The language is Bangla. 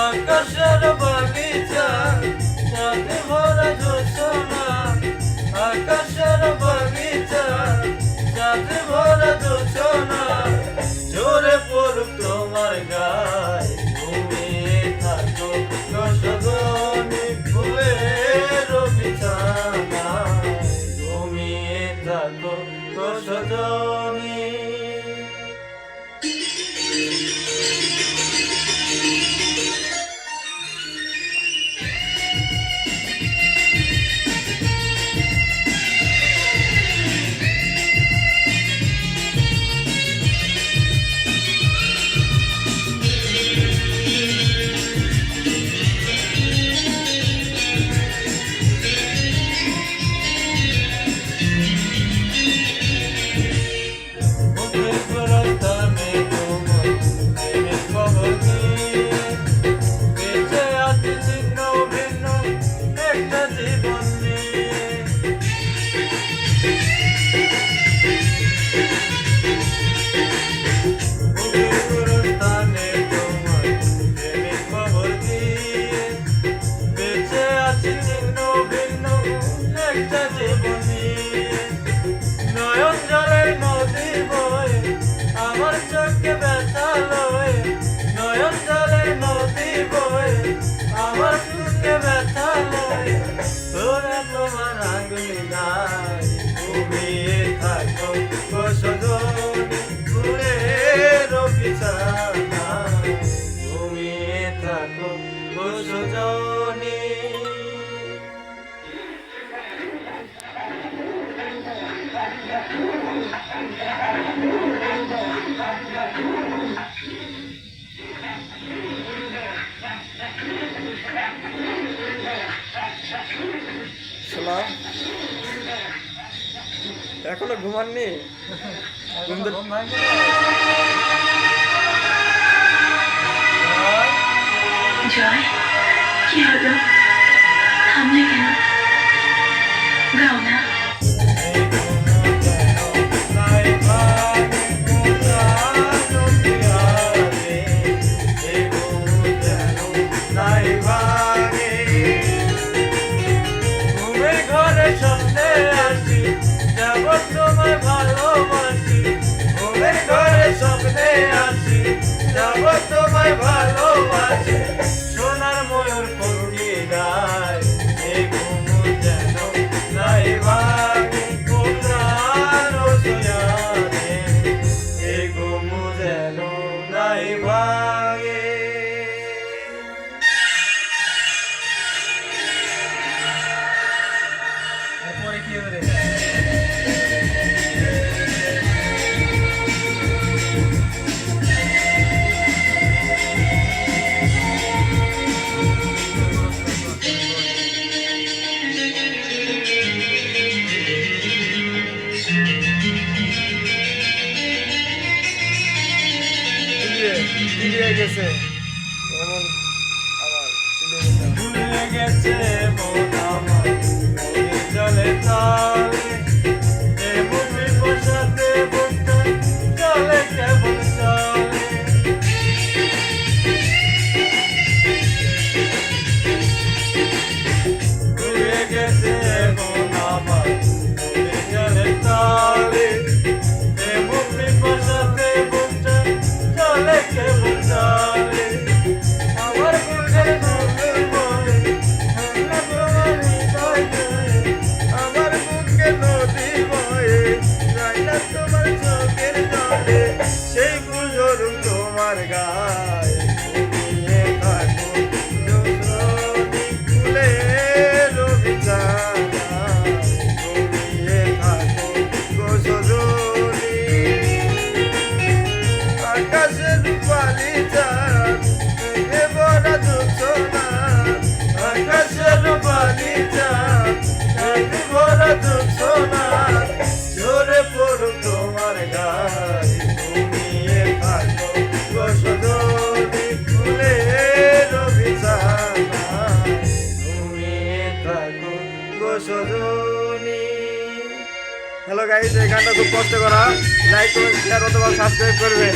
আকাশের বাগিচা চাঁদে ভরা জোছনা, আকাশের বাগিচা চাঁদে ভরা জোছনা, জোরে পড়ুক তোমার গায়ে ঘুমিয়ে থাকো রসগনি ফুলের বিছানায়, ঘুমিয়ে থাকো রসগনি। ঘুমিয়ে থাকো রসগনি ফুলের বিছানায়, ঘুমিয়ে থাকো রসগনি। এখনো ঘুমাননি? জয়, কি হলো? থামলে কেন? গাও না। তোমায় ভালোবাসি, ঘুমের ঘরে স্বপ্নে আসি, যাব তোমায় ভালোবাসি, সোনার ময়ূর পঙ্খী গায়, এই ঘুম যেন নাই ভাঙে কোথার সোয়ারে, এই ঘুম যেন নাই ভাঙে। এরপরে কি হবে? চিলিয়ে গেছে এমন আমার ভুলে গেছে মন আমার চলে তালে, এমন বসাতে বসতে চলে কেবল চলে, ভুলে গেছে মন আমার চলে তালে, এমন বসাতে বসতে চলে কেবল চলে। তোমার চোখের জলে সেই ফুল ঝরুক তোমার গায়ে ঘুমিয়ে থাকো যশোরী ফুলের বিছানায় ঘুমিয়ে থাকো গো সজনী আকাশের রূপালি চাঁদ মেঘে ভরা জোছনা আকাশের রূপালি চাঁদ মেঘে ভরা জোছনা ঝরে পড়ুক তোমার গায়ে ঘুমিয়ে থাকো গো সজনী ফুলের বিছানায় ঘুমিয়ে থাকো গো সজনী। হ্যালো গাইস, এই গানটা খুব কষ্ট করা, লাইক করবেন, শেয়ার অথবা সাবস্ক্রাইব করবেন।